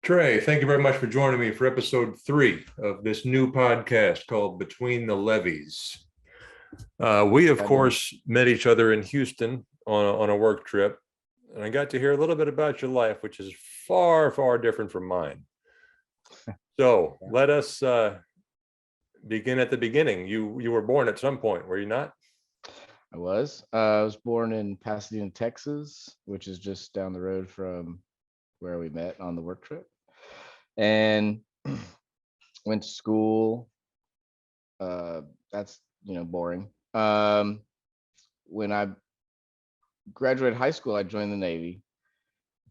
Trey, thank you very much for joining me for episode 3 of this new podcast called Between the Levees. We, of course, met each other in Houston on a work trip, and I got to hear a little bit about your life, which is far, far different from mine. So let us begin at the beginning. You were born at some point, were you not? I was born in Pasadena, Texas, which is just down the road from where we met on the work trip, and went to school. That's boring. When I graduated high school, I joined the Navy,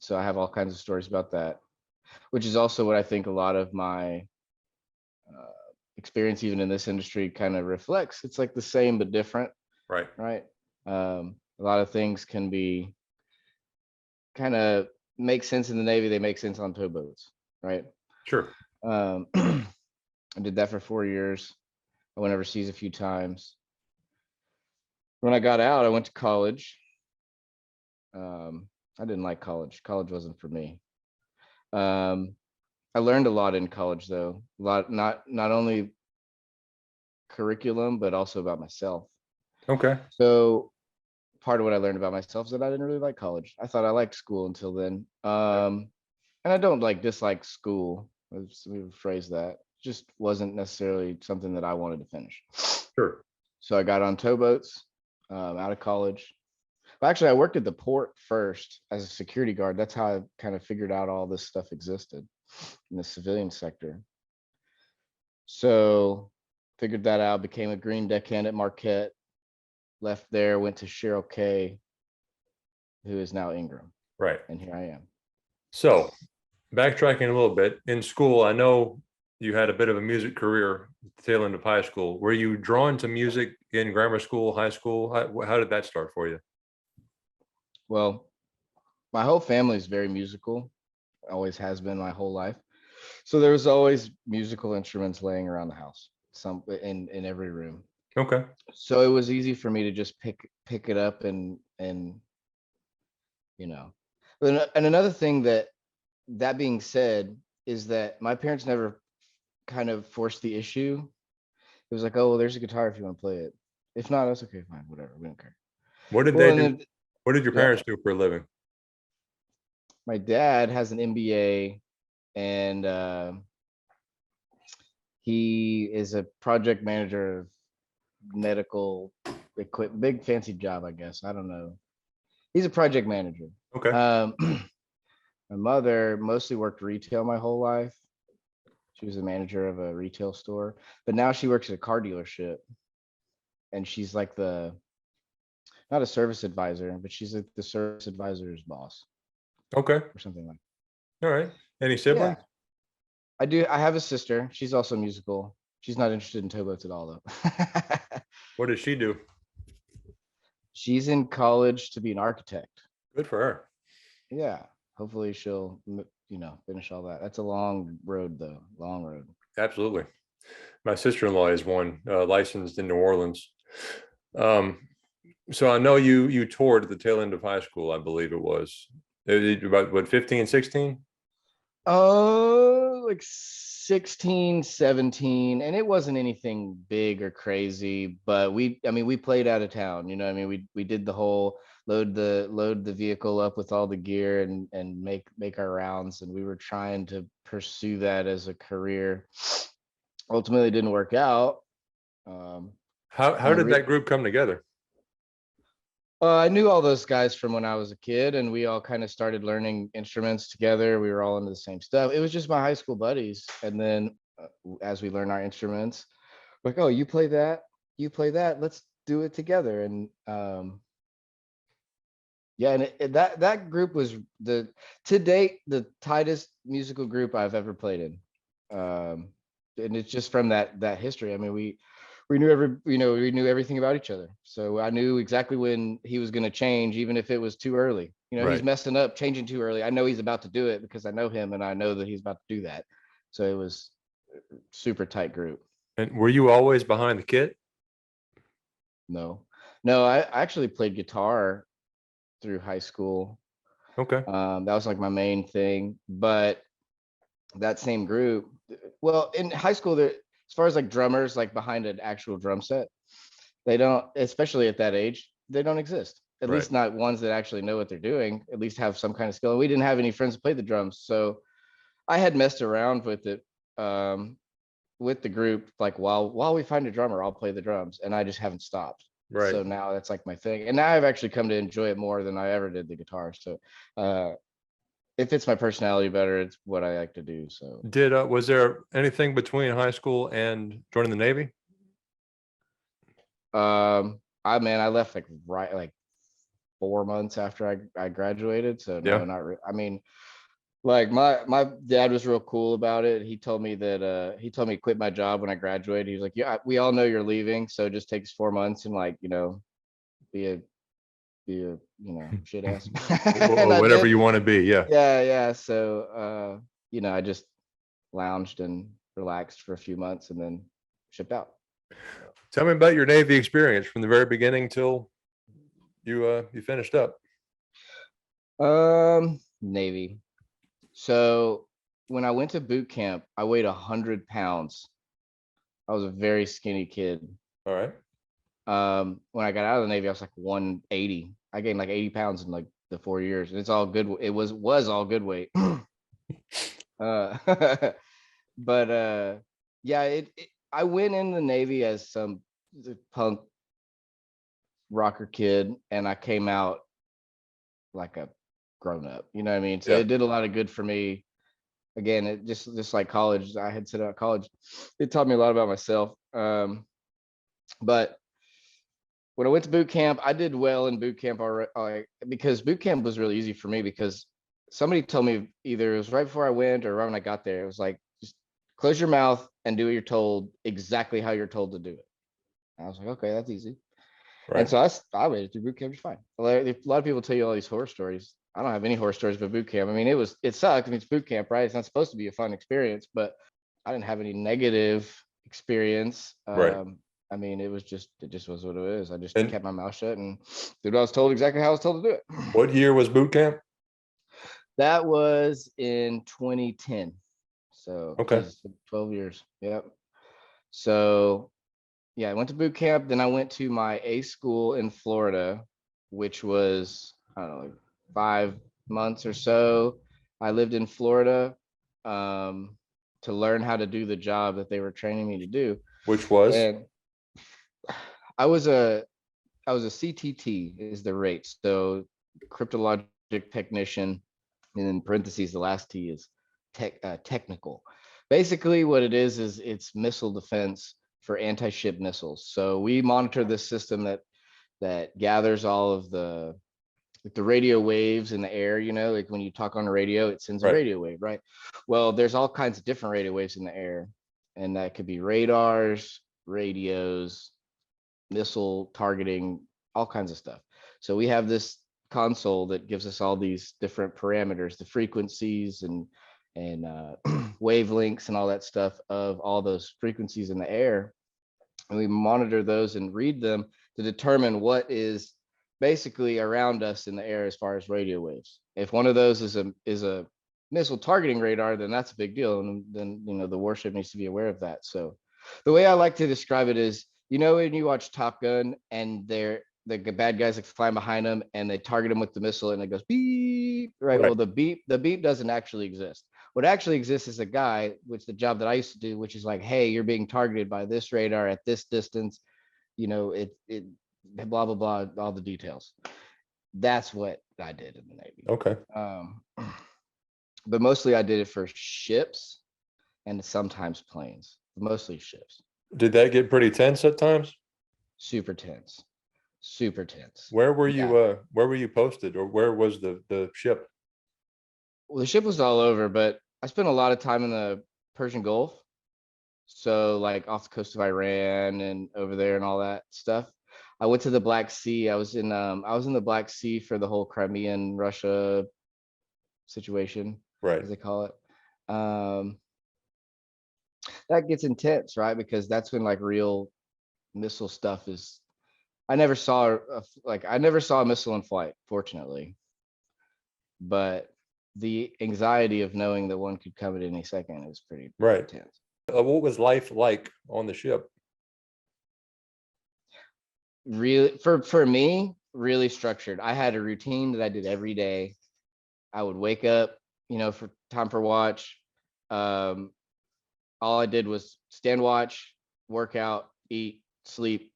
so I have all kinds of stories about that, which is also what I think a lot of my experience, even in this industry, kind of reflects. It's like the same but different. Right. A lot of things can be kind of make sense in the Navy. They make sense on towboats, right? Sure. I did that for 4 years. I went overseas a few times. When I got out, I went to college. I didn't like college. College wasn't for me. I learned a lot in college, though. A lot, not only curriculum, but also about myself. Okay. So part of what I learned about myself is that I didn't really like college. I thought I liked school until then. And I don't dislike school. Let's rephrase that. Just wasn't necessarily something that I wanted to finish. Sure. So I got on towboats out of college. Well, actually, I worked at the port first as a security guard. That's how I kind of figured out all this stuff existed in the civilian sector. So figured that out, became a green deckhand at Marquette, left there, went to Cheryl K, who is now Ingram. Right. And here I am. So backtracking a little bit, in school, I know you had a bit of a music career at the tail end of high school. Were you drawn to music in grammar school, high school? How did that start for you? Well, my whole family is very musical, always has been my whole life. So there was always musical instruments laying around the house, some in every room. Okay. So it was easy for me to just pick it up and And another thing that being said is that my parents never kind of forced the issue. It was like, oh, well, there's a guitar if you want to play it. If not, that's okay, fine, whatever. We don't care. What did they do? What did your parents do for a living? My dad has an MBA, and he is a project manager of medical equipment, big fancy job, I guess. I don't know. He's a project manager. Okay. My mother mostly worked retail my whole life. She was a manager of a retail store, but now she works at a car dealership, and she's like not a service advisor, but she's like the service advisor's boss. Okay. Or something like that. All right. Any siblings? Yeah. I do. I have a sister. She's also musical. She's not interested in towboats at all, though. What does she do? She's in college to be an architect. Good for her. Yeah. Hopefully she'll, finish all that. That's a long road, though. Long road. Absolutely. My sister-in-law is one, licensed in New Orleans. So I know you toured at the tail end of high school, I believe it was. About what, 15, 16? Like 16, 17, and it wasn't anything big or crazy, but we played out of town. We did the whole load the vehicle up with all the gear and make our rounds, and we were trying to pursue that as a career. Ultimately, it didn't work out. How did that group come together? I knew all those guys from when I was a kid, and we all kind of started learning instruments together. We were all into the same stuff. It was just my high school buddies. And then as we learn our instruments, like, oh, you play that, let's do it together. And that group was to date the tightest musical group I've ever played in. And it's just from that history. I mean, we knew everything about each other. So I knew exactly when he was going to change, even if it was too early. Right. He's messing up, changing too early. I know he's about to do it because I know him, and I know that he's about to do that. So it was a super tight group. And were you always behind the kit? No, I actually played guitar through high school. Okay. That was like my main thing, but that same group. Well, in high school, there, as far as like drummers, like behind an actual drum set, they don't, especially at that age, they don't exist. At Right. least not ones that actually know what they're doing, at least have some kind of skill. And we didn't have any friends who played the drums. So I had messed around with it um, with the group, like while we find a drummer, I'll play the drums. And I just haven't stopped. Right. So now that's like my thing. And now I've actually come to enjoy it more than I ever did the guitar. So uh, it fits my personality better. It's what I like to do. So Was there anything between high school and joining the Navy? I left like right like 4 months after I graduated. So no, Yeah. not really. I mean, like my dad was real cool about it. He told me that he told me to quit my job when I graduated. He was like, yeah, we all know you're leaving, so it just takes 4 months and like, be a shit ass. And Or I whatever did. you want to be. Yeah. Yeah. So I just lounged and relaxed for a few months and then shipped out. Tell me about your Navy experience from the very beginning till you finished up. Navy. So when I went to boot camp, I weighed 100 pounds. I was a very skinny kid. All right. When I got out of the Navy, I was like 180. I gained like 80 pounds in like the 4 years. And it's all good. It was all good weight. uh, but yeah, I went in the Navy as some punk rocker kid, and I came out like a grown up. You know what I mean? So Yeah. it did a lot of good for me. Again, it just like college. I had said about college, it taught me a lot about myself. But when I went to boot camp, I did well in boot camp already, because boot camp was really easy for me because somebody told me either it was right before I went or right when I got there. It was like, just close your mouth and do what you're told exactly how you're told to do it. I was like, okay, that's easy. And Right. so I waited through boot camp just fine. A lot of people tell you all these horror stories. I don't have any horror stories but boot camp. I mean, it sucked. I mean, it's boot camp, right? It's not supposed to be a fun experience, but I didn't have any negative experience. Right. I mean, it just was what it is. I just And kept my mouth shut and did what I was told exactly how I was told to do it. what year was boot camp? That was in 2010. So, Okay. Jesus, 12 years. Yep. So, yeah, I went to boot camp. Then I went to my A school in Florida, which was, I don't know, like 5 months or so. I lived in Florida to learn how to do the job that they were training me to do. Which was? And I was a CTT is the rate. So cryptologic technician, and in parentheses, the last T is technical. Basically, what it is it's missile defense for anti-ship missiles. So we monitor this system that gathers all of the radio waves in the air. Like when you talk on the radio, it sends a Right. radio wave, right? Well, there's all kinds of different radio waves in the air, and that could be radars, radios, missile targeting, all kinds of stuff. So we have this console that gives us all these different parameters, the frequencies and wavelengths and all that stuff of all those frequencies in the air. And we monitor those and read them to determine what is basically around us in the air as far as radio waves. If one of those is a missile targeting radar, then that's a big deal. And then, the warship needs to be aware of that. So the way I like to describe it is, when you watch Top Gun and the bad guys like flying behind them and they target them with the missile and it goes beep, right? Right. Well, the beep doesn't actually exist. What actually exists is a guy, which the job that I used to do, which is like, hey, you're being targeted by this radar at this distance, it blah blah blah, all the details. That's what I did in the Navy. Okay. But mostly I did it for ships and sometimes planes, mostly ships. Did that get pretty tense at times? Super tense. Super tense. Where were Yeah. you where were you posted, or where was the ship? Well, the ship was all over, but I spent a lot of time in the Persian Gulf. So like off the coast of Iran and over there and all that stuff. I went to the Black Sea. I was in the Black Sea for the whole Crimean Russia situation, Right. as they call it. That gets intense, right? Because that's when like real missile stuff is. I never saw a missile in flight, fortunately, but the anxiety of knowing that one could come at any second is pretty Right. intense. What was life like on the ship? Really, for me, really structured. I had a routine that I did every day. I would wake up, for time for watch. Um, all I did was stand watch, work out, eat, sleep,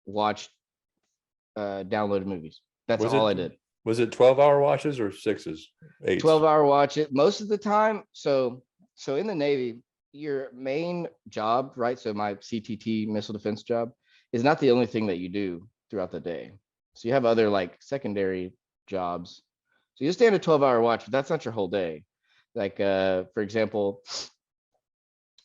watch, download movies. That's Was all it I did. was it 12-hour watches or sixes, eights? 12-hour watch it most of the time. So in the Navy, your main job, right? So my CTT missile defense job is not the only thing that you do throughout the day. So you have other like secondary jobs. So you stand a 12-hour watch, but that's not your whole day. Like for example,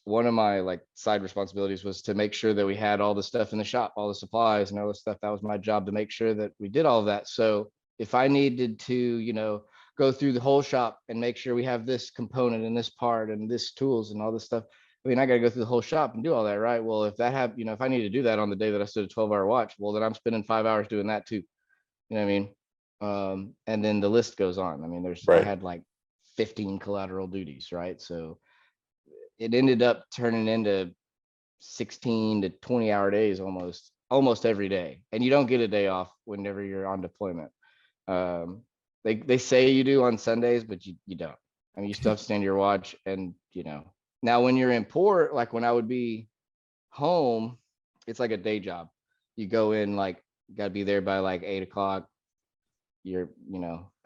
one of my like side responsibilities was to make sure that we had all the stuff in the shop, all the supplies and all the stuff. That was my job, to make sure that we did all of that. So if I needed to, go through the whole shop and make sure we have this component and this part and this tools and all this stuff, I mean, I got to go through the whole shop and do all that, right? Well, if that have, if I need to do that on the day that I stood a 12-hour watch, well, then I'm spending 5 hours doing that too. You know what I mean? And then the list goes on. I mean, I Right. had like 15 collateral duties, right? So it ended up turning into 16 to 20-hour days almost every day. And you don't get a day off whenever you're on deployment. They say you do on Sundays, but you don't. I mean, you still have to stand your watch. And now when you're in port, like when I would be home, it's like a day job. You go in, like, you got to be there by like 8 o'clock. You're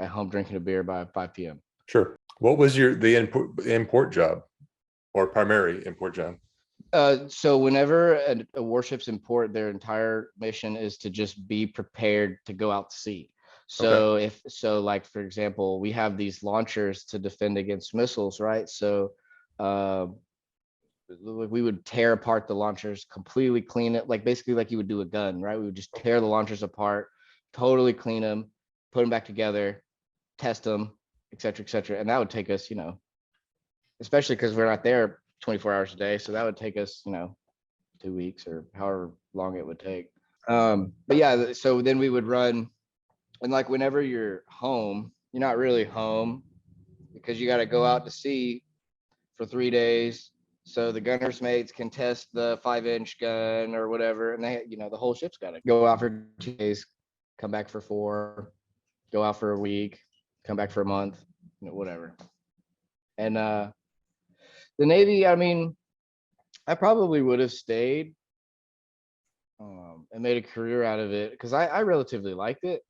at home drinking a beer by 5 p.m. Sure. What was the import job, or primary import job? So whenever a warship's in port, their entire mission is to just be prepared to go out to sea. So like, for example, we have these launchers to defend against missiles, right? So we would tear apart the launchers, completely clean it, like basically like you would do a gun, right? We would just tear the launchers apart, totally clean them, put them back together, test them, et cetera, et cetera. And that would take us, especially because we're not there 24 hours a day. So that would take us, 2 weeks or however long it would take. But yeah, so then we would run, and like whenever you're home, you're not really home because you got to go out to sea for 3 days. So the gunner's mates can test the 5-inch gun or whatever. And they, the whole ship's got to go out for 2 days, come back for 4, go out for a week, come back for a month, whatever. And the Navy, I mean, I probably would have stayed and made a career out of it because I relatively liked it.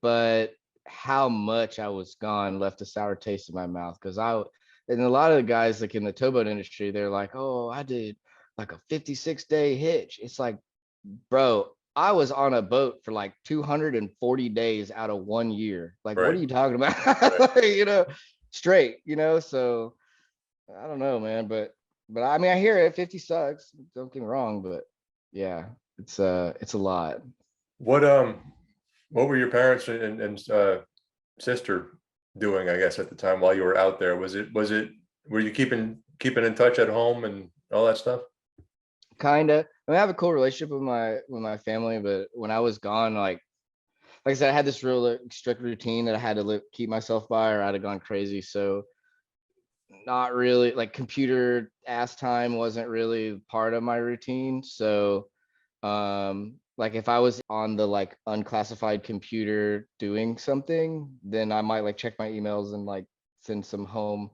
But how much I was gone left a sour taste in my mouth, because and a lot of the guys like in the towboat industry, they're like, oh, I did like a 56-day hitch. It's like, bro, I was on a boat for like 240 days out of 1 year. Like, what are you talking about? Right. Straight, so I don't know, man, but I mean, I hear it. 50 sucks. Don't get me wrong, but yeah, it's a lot. What were your parents and sister doing, I guess, at the time while you were out there? Were you keeping in touch at home and all that stuff? Kind of. I mean, I have a cool relationship with my family, but when I was gone, like I said, I had this real strict routine that I had to keep myself by, or I'd have gone crazy. So not really, like, computer ass time wasn't really part of my routine. So like if I was on the like unclassified computer doing something, then I might like check my emails and like send some home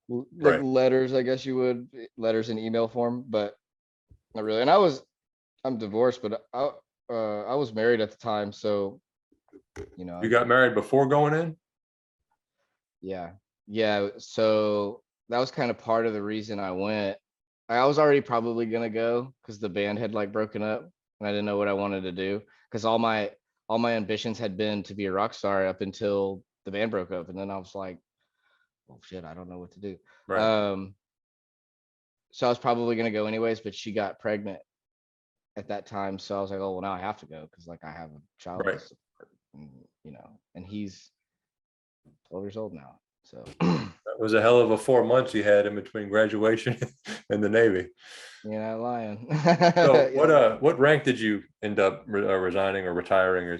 like letters, I guess you would, letters in email form, but not really. And I'm divorced, but I was married at the time, so You got married before going in? yeah. So that was kind of part of the reason I went. I was already probably gonna go because the band had like broken up and I didn't know what I wanted to do, because all my ambitions had been to be a rock star up until the band broke up, and then I was like, oh shit, I don't know what to do. So I was probably gonna go anyways, but she got pregnant at that time, so I was like, oh well, now I have to go because like I have a child to support, and, and he's 12 years old now. So that was a hell of a 4 months you had in between graduation and the Navy. You're not lying. So what rank did you end up resigning or retiring?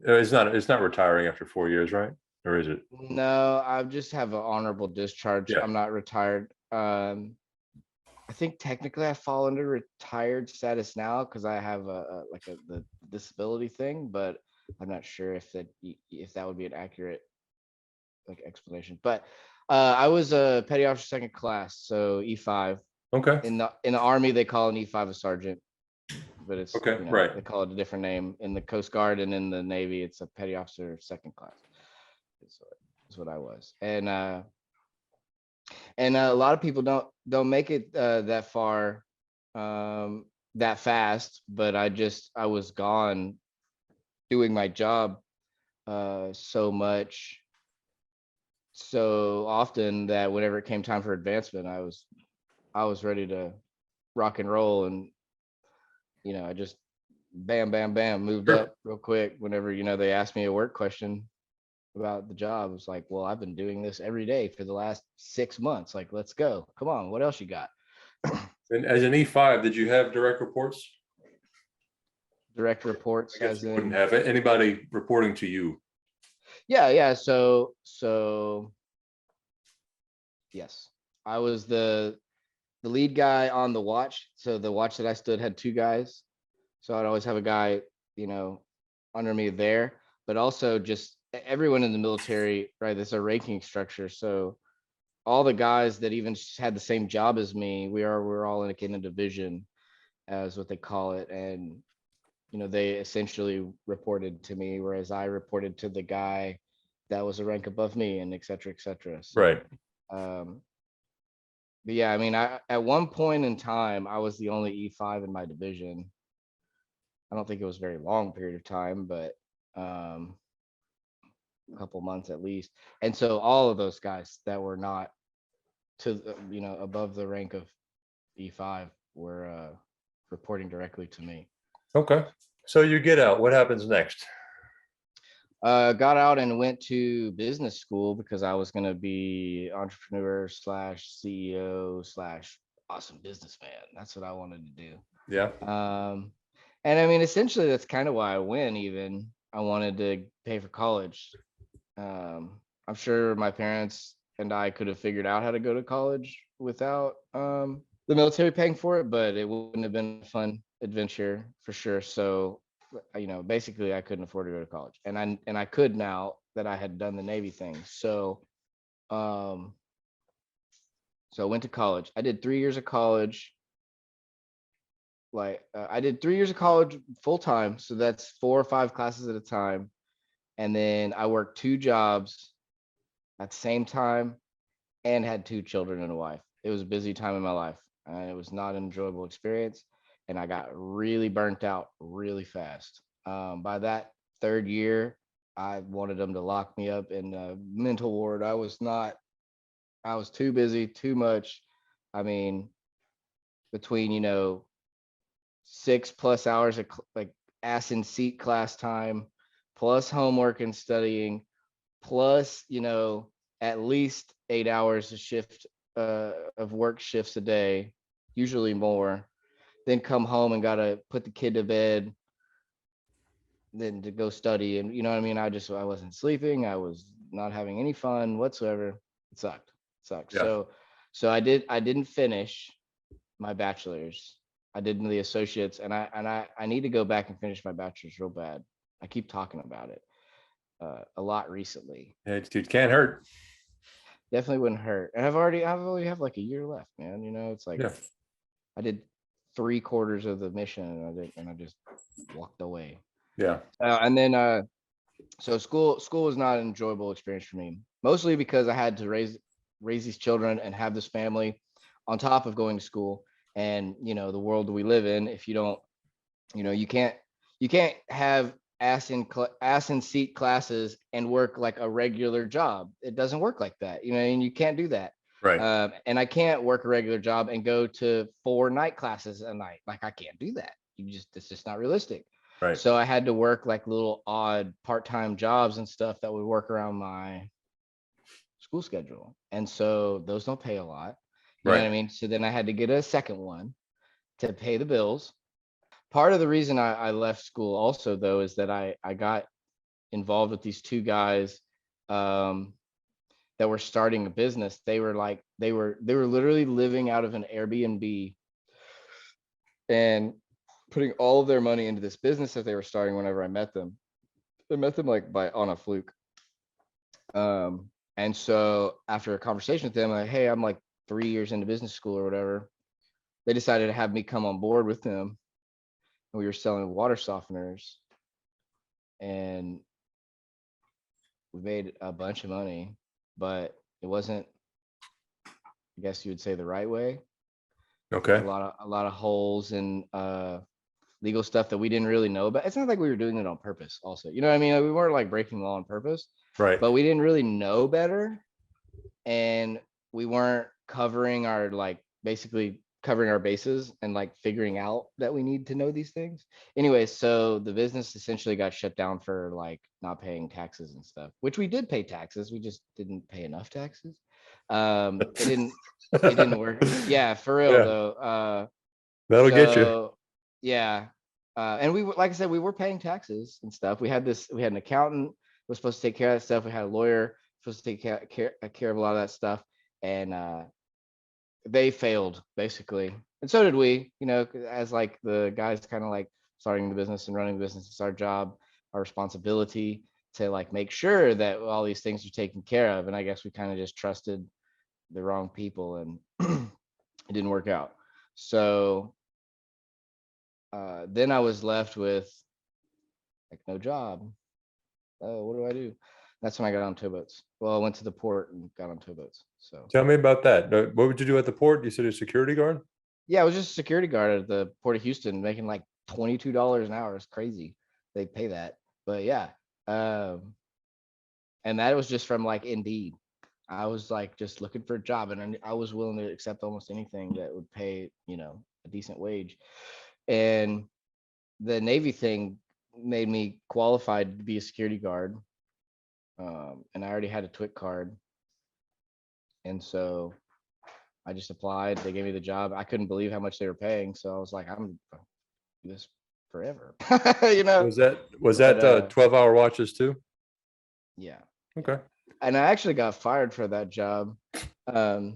It's not retiring after 4 years, right? or is it? No, I just have an honorable discharge. Yeah. I'm not retired. I think technically I fall under retired status now because I have the disability thing, but I'm not sure if that would be an accurate like explanation. But I was a petty officer second class, so E5. Okay. In the Army, they call an E5 a sergeant, but it's Okay. Right. they call it a different name. In the Coast Guard and in the Navy, it's a petty officer second class. Is what I was, and a lot of people don't make it that far, that fast. But I was gone doing my job so much, so often that whenever it came time for advancement, I was ready to rock and roll, and I just bam, bam, bam, moved Sure. up real quick. Whenever they asked me a work question about the job, it's like, well, I've been doing this every day for the last 6 months. Like, let's go. Come on, what else you got? And as an E5, did you have direct reports? Direct reports, I guess as you in, wouldn't have anybody reporting to you. yeah. So yes, I was the lead guy on the watch. So the watch that I stood had two guys. So I'd always have a guy, under me there, but also just everyone in the military, right? There's a ranking structure. So all the guys that even had the same job as me, we're all in a division, as what they call it. And, they essentially reported to me, whereas I reported to the guy that was a rank above me, and et cetera, et cetera. So, Right. But yeah, I mean, at one point in time, I was the only E5 in my division. I don't think it was a very long period of time, but a couple months at least. And so all of those guys that were not above the rank of E5 were reporting directly to me. Okay. So you get out. What happens next? Got out and went to business school because I was going to be entrepreneur slash CEO slash awesome businessman. That's what I wanted to do. Yeah. And I mean, essentially, that's kind of why I went. Even I wanted to pay for college. I'm sure my parents and I could have figured out how to go to college without the military paying for it, but it wouldn't have been a fun adventure for sure. So, basically, I couldn't afford to go to college, and I could now that I had done the Navy thing. So, I went to college. I did 3 years of college. I did 3 years of college full time, so that's 4 or 5 classes at a time, and then I worked 2 jobs at the same time and had 2 children and a wife. It was a busy time in my life, and it was not an enjoyable experience, and I got really burnt out really fast. By that 3rd year, I wanted them to lock me up in a mental ward. I was too busy, too much. I mean, between 6+ hours of like ass in seat class time, plus homework and studying, plus at least 8 hours of work shifts a day, usually more. Then come home and gotta put the kid to bed, then to go study, and you know what I mean. I wasn't sleeping. I was not having any fun whatsoever. It sucked. Yeah. So I didn't finish my bachelor's. I did the associates, and I need to go back and finish my bachelor's real bad. I keep talking about it a lot recently. It can't hurt. Definitely wouldn't hurt. And I only have like a year left, man. It's like Yeah. I did 3/4 of the mission, and I just walked away. Yeah. And then so school was not an enjoyable experience for me, mostly because I had to raise these children and have this family on top of going to school. And the world we live in, if you don't, you can't have ass in seat classes and work like a regular job. It doesn't work like that, and you can't do that. Right. And I can't work a regular job and go to 4 night classes a night. Like, I can't do that. It's just not realistic. Right. So I had to work like little odd part-time jobs and stuff that would work around my school schedule. And so those don't pay a lot. You know what I mean? So then I had to get a second one to pay the bills. Part of the reason I left school also, though, is that I got involved with these 2 guys that were starting a business. They were literally living out of an Airbnb and putting all of their money into this business that they were starting. Whenever I met them like on a fluke. And so after a conversation with them, like, hey, I'm like 3 years into business school or whatever, they decided to have me come on board with them. And we were selling water softeners, and we made a bunch of money, but it wasn't, I guess you would say, the right way. Okay. A lot of holes and legal stuff that we didn't really know about. It's not like we were doing it on purpose also, you know what I mean? Like, we weren't like breaking the law on purpose, Right. but we didn't really know better. And we weren't covering our, like, basically covering our bases and like figuring out that we need to know these things. Anyway, so the business essentially got shut down for like not paying taxes and stuff, which we did pay taxes. We just didn't pay enough taxes. It didn't work. Yeah, for real Yeah, though. that'll get you. So yeah. And we like I said, we were paying taxes and stuff. We had an accountant who was supposed to take care of that stuff. We had a lawyer supposed to take care of a lot of that stuff. And they failed basically. And so did we, you know, as like the guys kind of like starting the business and running the business. It's our job, our responsibility to like make sure that all these things are taken care of. And I guess we kind of just trusted the wrong people, and it didn't work out. So then I was left with like no job. Oh, what do I do? That's when I got on towboats. Well, I went to the port and got on towboats. So Tell me about that. What would you do at the port? You said a security guard? yeah, I was just a security guard at the Port of Houston, making like $22 an hour. It's crazy. They pay that, but yeah. And that was just from like Indeed. I was like just looking for a job, and I was willing to accept almost anything that would pay, you know, a decent wage. And the Navy thing made me qualified to be a security guard. And I already had a TWIC card. And so I just applied. They gave me the job. I couldn't believe how much they were paying. So I was like, I'm gonna do this forever. You know? Was But that 12-hour watches too? yeah. Okay. And I actually got fired for that job. I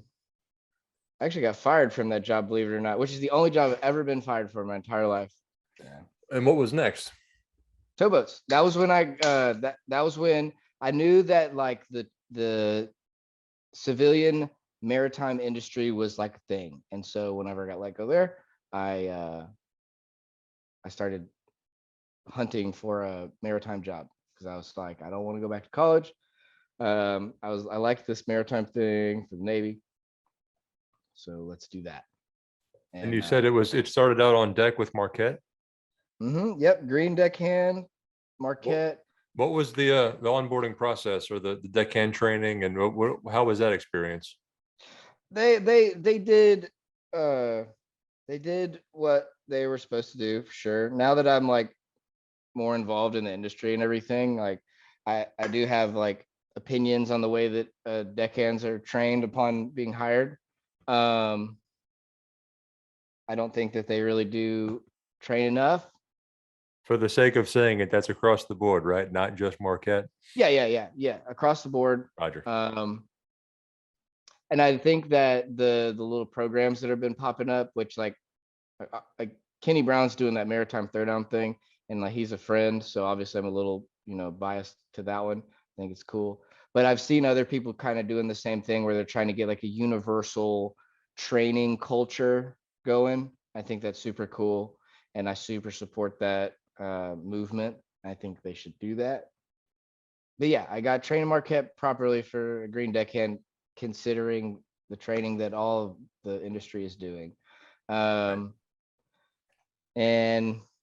actually got fired from that job, believe it or not, which is the only job I've ever been fired for in my entire life. Yeah. And what was next? Towboats. That was when that was when I knew that like the civilian maritime industry was like a thing. And so whenever I got let go there, I started hunting for a maritime job, because I was like, I don't want to go back to college. I liked this maritime thing for the Navy, so let's do that. And you said it started out on deck with Marquette. Yep, green deckhand, What, Marquette. what was the onboarding process, or the deckhand training, and how was that experience? They did what they were supposed to do, for sure. Now that I'm like more involved in the industry and everything, like I do have like opinions on the way that deckhands are trained upon being hired. I don't think that they really do train enough. For the sake of saying it, that's across the board, right? Not just Marquette. Yeah, across the board. Roger. And I think that the little programs that have been popping up, which like Kenny Brown's doing that maritime throwdown thing, and like he's a friend, so obviously I'm a little, you know, biased to that one. I think it's cool, but I've seen other people kind of doing the same thing where they're trying to get like a universal training culture going. I think that's super cool, and I super support that movement. I think they should do that. But yeah, I got trained in Marquette properly for a green deckhand, considering the training that all of the industry is doing. And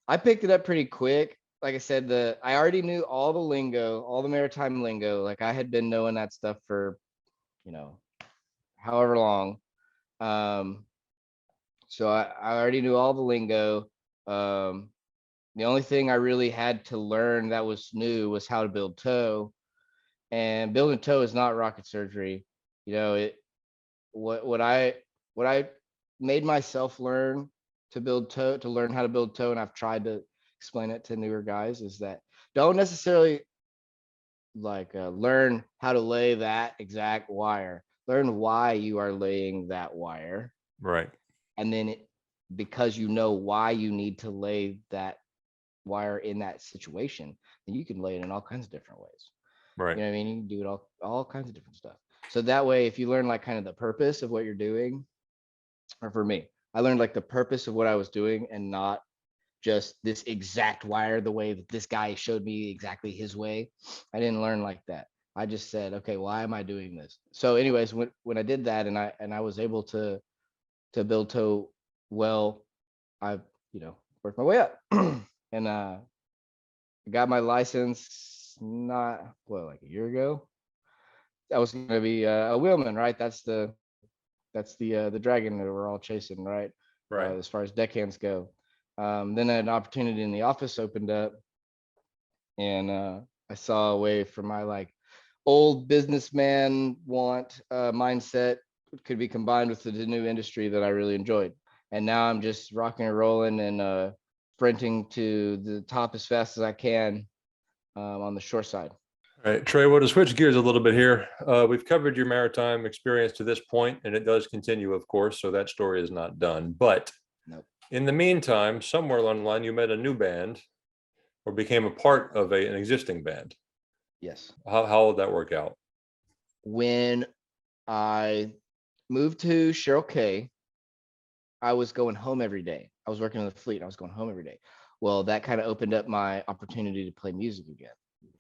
I picked it up pretty quick. Like I said, I already knew all the lingo, all the maritime lingo. Like I had been knowing that stuff for, you know, however long. So I already knew all the lingo. The only thing I really had to learn that was new was how to build tow. And building tow is not rocket surgery. You know, what I made myself learn to build tow, to learn how to build tow, and I've tried to explain it to newer guys, is that don't necessarily learn how to lay that exact wire, learn why you are laying that wire, Right. and then because you know why you need to lay that wire in that situation, then you can lay it in all kinds of different ways. Right. You know what I mean? You can do it all kinds of different stuff. So that way, if you learn like kind of the purpose of what you're doing, or for me, I learned like the purpose of what I was doing and not just this exact wire the way that this guy showed me exactly his way. I didn't learn like that. I just said, okay, why am I doing this? So, anyways, when I did that and I was able to build toe well, I worked my way up and got my license not like a year ago. I was gonna be a wheelman, right? That's the dragon that we're all chasing, right? Right. As far as deckhands go. Then an opportunity in the office opened up, and I saw a way for my like old businessman mindset could be combined with the new industry that I really enjoyed. And now I'm just rocking and rolling and sprinting to the top as fast as I can on the short side. All right, Trey, well, to switch gears a little bit here, we've covered your maritime experience to this point, and it does continue, of course, so that story is not done. But Nope. in the meantime, somewhere along the line, you met a new band or became a part of an existing band. Yes. How did that work out? When I moved to Cheryl K, I was going home every day. I was working in the fleet. I was going home every day. Well, that kind of opened up my opportunity to play music again.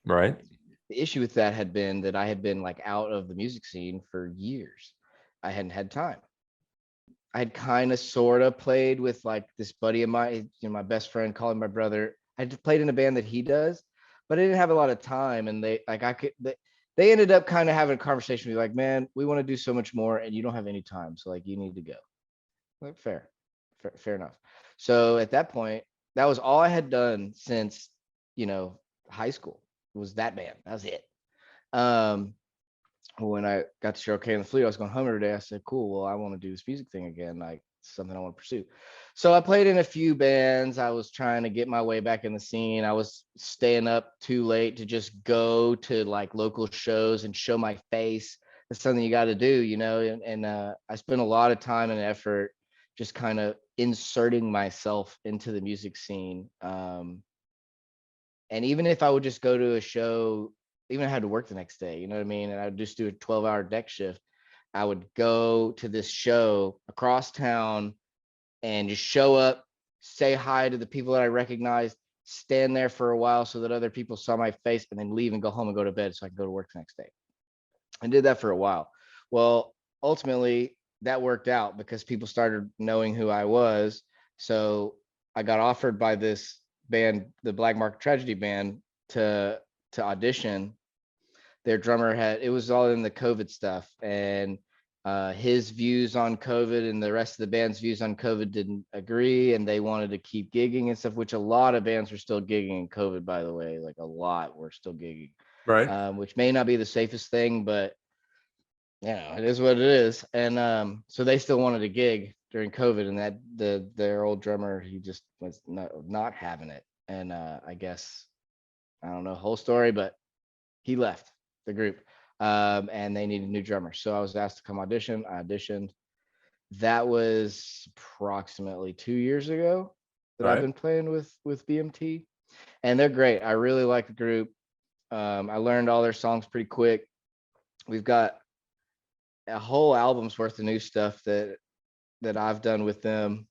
Right. The issue with that had been that I had been like out of the music scene for years. I hadn't had time. I had kind of sort of played with like this buddy of mine, my best friend, calling my brother. I had played in a band that he does, but I didn't have a lot of time. And they ended up kind of having a conversation with me like, man, we want to do so much more and you don't have any time. So like, you need to go. Like, fair enough. So at that point, that was all I had done since, high school was that band. That was it. Um, when I got to Cheryl K in the fleet, I was going home every day. I said, cool, well, I want to do this music thing again. Like something I want to pursue. So I played in a few bands. I was trying to get my way back in the scene. I was staying up too late to just go to like local shows and show my face. That's something you got to do, and I spent a lot of time and effort just kind of inserting myself into the music scene. And even if I would just go to a show, even I had to work the next day, you know what I mean? And I would just do a 12-hour deck shift. I would go to this show across town and just show up, say hi to the people that I recognized, stand there for a while so that other people saw my face, and then leave and go home and go to bed so I can go to work the next day. I did that for a while. Well, ultimately, that worked out because people started knowing who I was. So I got offered by this band, the Black Market Tragedy band, to audition. Their drummer it was all in the COVID stuff, and his views on COVID and the rest of the band's views on COVID didn't agree, and they wanted to keep gigging and stuff, which a lot of bands were still gigging in COVID, by the way. Like a lot were still gigging, Right. which may not be the safest thing, but it is what it is. And so they still wanted to gig during COVID, and that their old drummer, he just was not having it. And I guess I don't know the whole story, but he left the group, and they needed a new drummer. So I was asked to come audition. I auditioned. That was approximately 2 years ago that I've Right. been playing with BMT, and they're great. I really like the group. I learned all their songs pretty quick. We've got a whole album's worth of new stuff that I've done with them.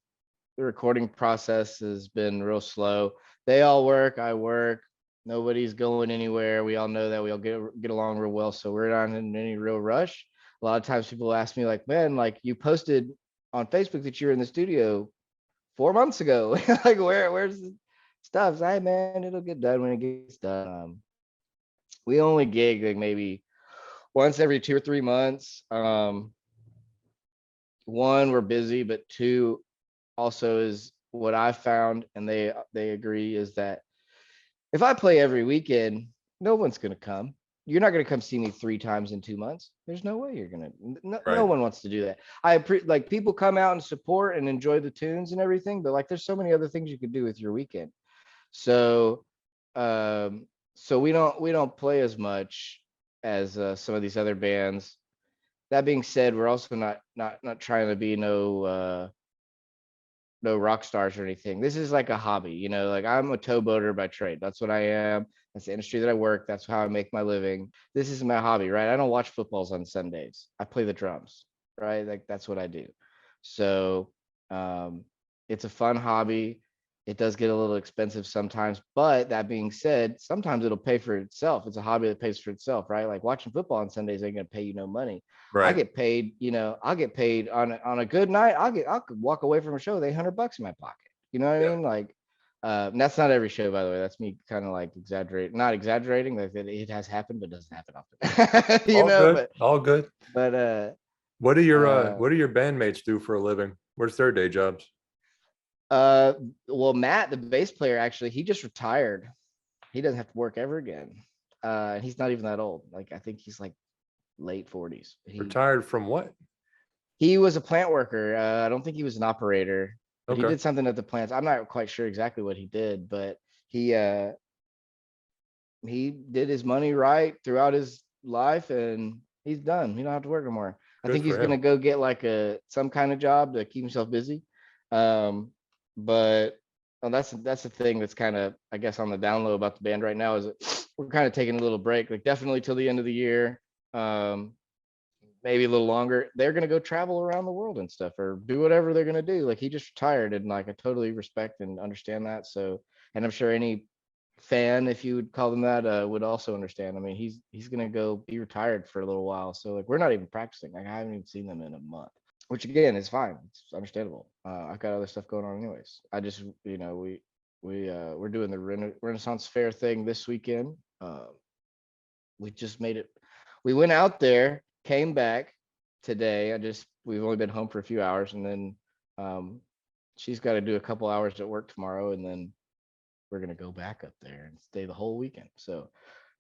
The recording process has been real slow. They all work, I work. Nobody's going anywhere. We all know that. We all get along real well, so we're not in any real rush. A lot of times people ask me like, man, like you posted on Facebook that you were in the studio 4 months ago. Like where's the stuff? Hey man, it'll get done when it gets done. We only gig like maybe once every 2 or 3 months. One, we're busy, but two, also is what I found, and they agree, is that if I play every weekend, no one's gonna come. You're not gonna come see me 3 times in 2 months. There's no way you're gonna. No Right. one wants to do that. Like people come out and support and enjoy the tunes and everything, but like there's so many other things you could do with your weekend. So So we don't play as much as some of these other bands. That being said, we're also not trying to be no rock stars or anything. This is like a hobby, like I'm a towboater by trade. That's what I am. That's the industry that I work. That's how I make my living. This is my hobby, right? I don't watch footballs on Sundays. I play the drums, right? Like that's what I do. So um, it's a fun hobby. It does get a little expensive sometimes, but that being said, sometimes it'll pay for itself. It's a hobby that pays for itself, right? Like watching football on Sundays ain't gonna pay you no money. I Right. get paid, I'll get paid on a good night. I could walk away from a show with $800 in my pocket. You know what I Yeah. mean? Like, that's not every show, by the way. That's me kind of like not exaggerating. Like it has happened, but doesn't happen often. All good. But All good. but What do your bandmates do for a living? What's their day jobs? uh, well, Matt, the bass player, actually, he just retired. He doesn't have to work ever again. And he's not even that old. Like I think he's like late 40s. Retired from what? He was a plant worker. I don't think he was an operator, but he Okay. did something at the plants. I'm not quite sure exactly what he did, but he uh he did his money right throughout his life, and he's done. He don't have to work no more. I Good think for he's gonna him. go get like some kind of job to keep himself busy. But that's the thing that's kind of, I guess, on the down low about the band right now is that we're kind of taking a little break, like definitely till the end of the year. Um, Maybe a little longer. They're gonna go travel around the world and stuff, or do whatever they're gonna do. Like he just retired, and like I totally respect and understand that. So, and I'm sure any fan, if you would call them that, would also understand. I mean, he's gonna go be retired for a little while. So like we're not even practicing. Like I haven't even seen them in a month, which again is fine. It's understandable. I've got other stuff going on anyways. I just we're doing the Renaissance Fair thing this weekend. We just made it. We went out there, came back today. We've only been home for a few hours, and then um, she's got to do a couple hours at work tomorrow, and then we're gonna go back up there and stay the whole weekend. So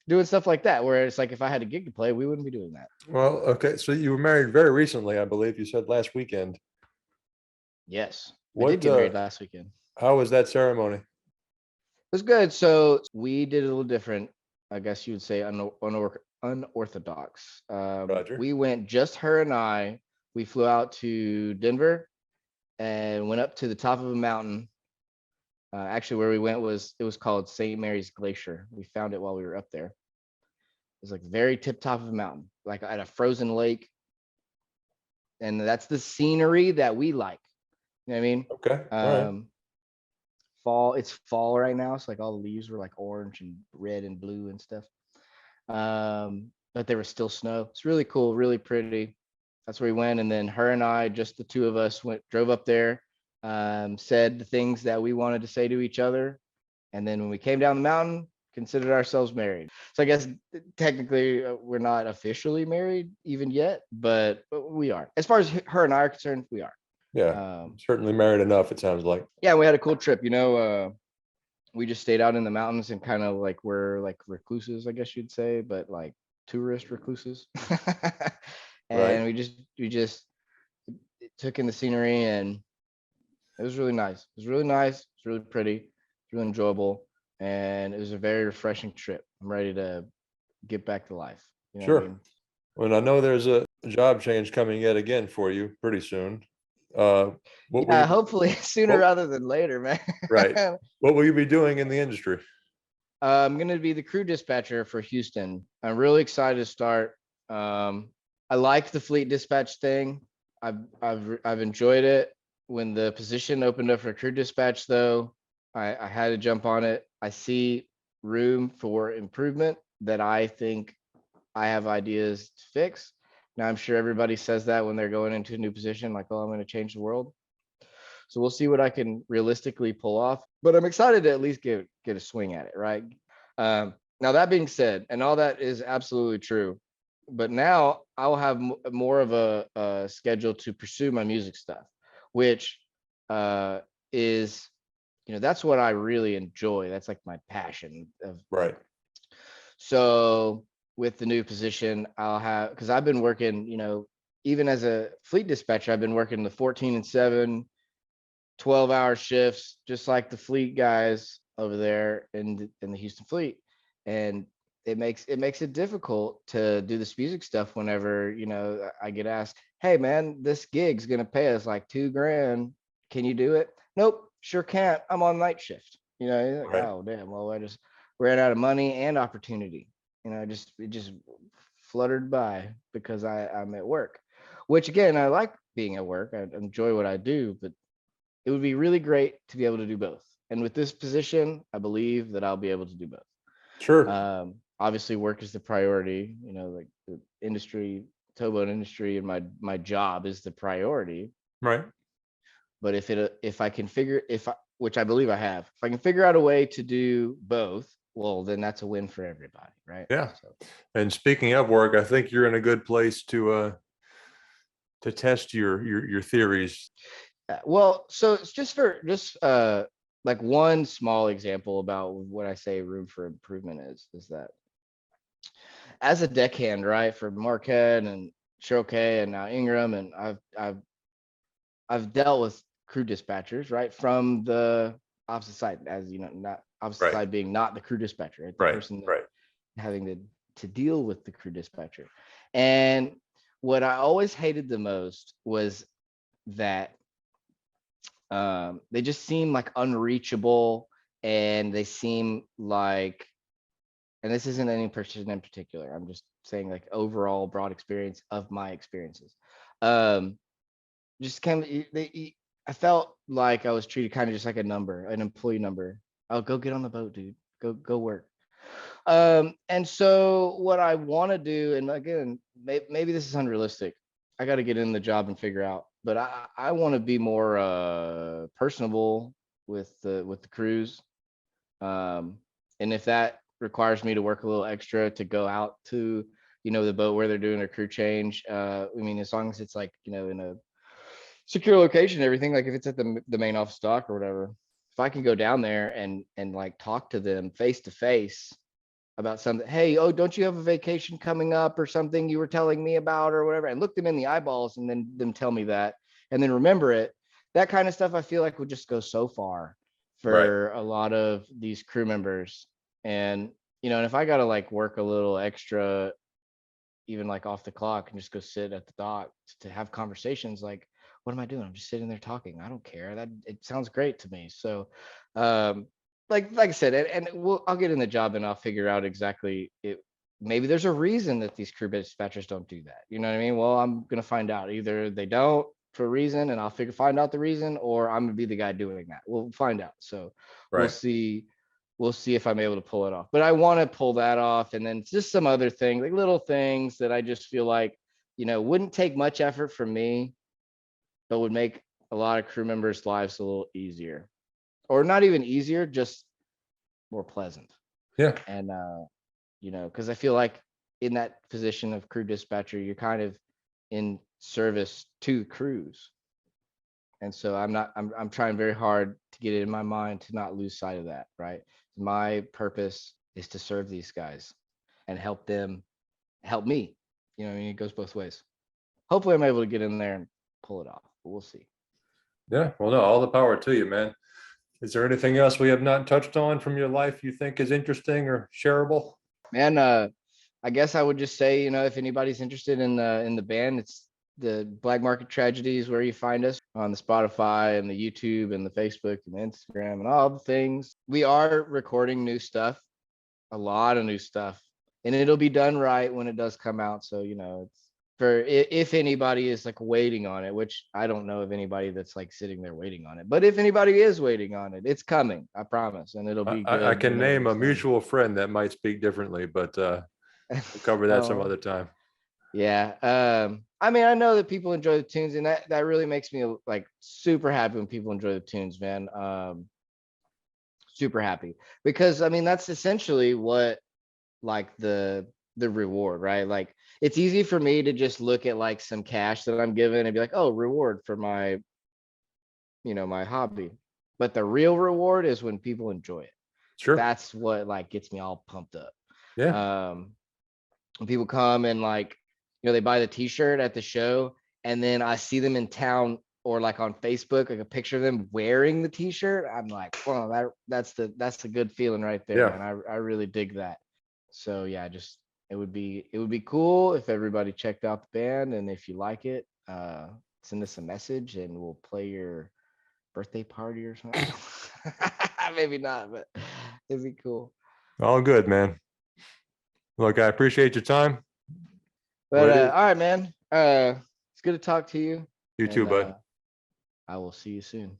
doing stuff like that, where it's like if I had a gig to play, we wouldn't be doing that. Well, okay. So you were married very recently, I believe you said last weekend. Yes, I did What get married last weekend. It how was that ceremony? was good. So we did a little different. I guess you would say unorthodox. Roger. We went just her and I. We flew out to Denver and went up to the top of a mountain. Actually, where we went it was called St. Mary's Glacier. We found it while we were up there. It was like very tip top of a mountain, like at a frozen lake, and that's the scenery that we like. You know what I mean? Okay. All right. Fall. It's fall right now, so like all the leaves were like orange and red and blue and stuff. But there was still snow. It's really cool, really pretty. That's where we went, and then her and I, just the two of us, drove up there, said the things that we wanted to say to each other, and then when we came down the mountain, considered ourselves married. So I guess technically we're not officially married even yet, but we are. As far as her and I are concerned, we are. Yeah. Certainly married enough, it sounds like. Yeah, we had a cool trip. We just stayed out in the mountains and kind of like we're like recluses, I guess you'd say, but like tourist recluses. Right. And we just took in the scenery, and it was really nice. It was really nice. It's really pretty. It's really enjoyable, and it was a very refreshing trip. I'm ready to get back to life. You know what I Sure. mean? Well, I know there's a job change coming yet again for you pretty soon. Uh, what will Yeah, you hopefully sooner what, rather than later, man. right. What will you be doing in the industry? I'm gonna be the crew dispatcher for Houston. I'm really excited to start. I like the fleet dispatch thing. I've enjoyed it. When the position opened up for crew dispatch, though, I had to jump on it. I see room for improvement that I think I have ideas to fix. Now I'm sure everybody says that when they're going into a new position, like, "Oh, I'm going to change the world." So we'll see what I can realistically pull off. But I'm excited to at least get a swing at it, right? Now that being said, and all that is absolutely true, but now I'll have more of a schedule to pursue my music stuff, which is, that's what I really enjoy. That's like my passion. Right. So with the new position, I'll have, because I've been working, even as a fleet dispatcher, I've been working the 14 and 7 12-hour shifts, just like the fleet guys over there in the Houston fleet. and it makes it difficult to do this music stuff whenever, I get asked, hey man, this gig's gonna pay us like $2,000. Can you do it? Nope, sure can't. I'm on night shift. You're like, Right. oh damn, well, I just ran out of money and opportunity. It just fluttered by because I'm at work. Which again, I like being at work. I enjoy what I do, but it would be really great to be able to do both. And with this position, I believe that I'll be able to do both. Sure. Obviously, work is the priority. Like the industry, towboat industry, and my job is the priority. Right. But if I can figure which I believe I have, if I can figure out a way to do both, well, then that's a win for everybody, right? Yeah. So, And speaking of work, I think you're in a good place to test your theories. well, so it's just like one small example about what I say room for improvement is that as a deckhand, right, for Marquette and Chilkay and now Ingram, and I've dealt with crew dispatchers, right, from the opposite side, as you know, not opposite Right. side being not the crew dispatcher, right, the Right. person Right. having to deal with the crew dispatcher. And what I always hated the most was that they just seem like unreachable, and they seem like, and this isn't any person in particular, I'm just saying like overall broad experience of my experiences. Just kind of I felt like I was treated kind of just like a number, an employee number. Oh, go get on the boat, dude. Go work. And so what I want to do, and again, maybe this is unrealistic. I got to get in the job and figure out, but I want to be more personable with the crews. And if that requires me to work a little extra to go out to, the boat where they're doing a crew change, I mean, as long as it's like, in a secure location and everything, like if it's at the main office dock or whatever, if I can go down there and like talk to them face to face about something, hey, oh, don't you have a vacation coming up or something you were telling me about or whatever, and look them in the eyeballs and then them tell me that, and then remember it. That kind of stuff I feel like would just go so far Right. for a lot of these crew members. And and if I gotta like work a little extra, even like off the clock, and just go sit at the dock to have conversations, like, what am I doing? I'm just sitting there talking. I don't care. That it sounds great to me. So um like I said, and I'll get in the job and I'll figure out exactly it. Maybe there's a reason that these crew dispatchers don't do that. You know what I mean? Well, I'm gonna find out. Either they don't for a reason, and I'll find out the reason, or I'm gonna be the guy doing that. We'll find out. So we'll Right. see. We'll see if I'm able to pull it off. But I want to pull that off, and then just some other things, like little things that I just feel like, wouldn't take much effort from me, but would make a lot of crew members' lives a little easier, or not even easier, just more pleasant. Yeah. And because I feel like in that position of crew dispatcher, you're kind of in service to crews. And so I'm trying very hard to get it in my mind to not lose sight of that, right? My purpose is to serve these guys and help them help me. I mean, it goes both ways. Hopefully I'm able to get in there and pull it off, but we'll see. Yeah. Well, no, all the power to you, man. Is there anything else we have not touched on from your life you think is interesting or shareable? Man, I guess I would just say, if anybody's interested in the band, it's the Black Market Tragedies where you find us on the Spotify and the YouTube and the Facebook and the Instagram and all the things. We are recording new stuff, a lot of new stuff, and it'll be done right when it does come out. So, it's for if anybody is like waiting on it, which I don't know of anybody that's like sitting there waiting on it, but if anybody is waiting on it, it's coming, I promise, and it'll be I good can whenever name a it's done. mutual friend that might speak differently, but we'll cover that some Oh, other time. yeah. I mean, I know that people enjoy the tunes, and that really makes me like super happy when people enjoy the tunes, man. Super happy, because I mean that's essentially what, like, the reward, right? Like, it's easy for me to just look at like some cash that I'm given and be like, oh, reward for my my hobby. But the real reward is when people enjoy it. Sure. That's what like gets me all pumped up. Yeah. When people come and like, they buy the t-shirt at the show, and then I see them in town or like on Facebook, like a picture of them wearing the t-shirt, I'm like, well, that's the good feeling right there, Yeah. man. I really dig that. So yeah, just it would be cool if everybody checked out the band, and if you like it, send us a message and we'll play your birthday party or something. Maybe not, but it'd be cool. All good, man. Look, I appreciate your time. But Ready? all right, man. It's good to talk to you. You too, And bud. I will see you soon.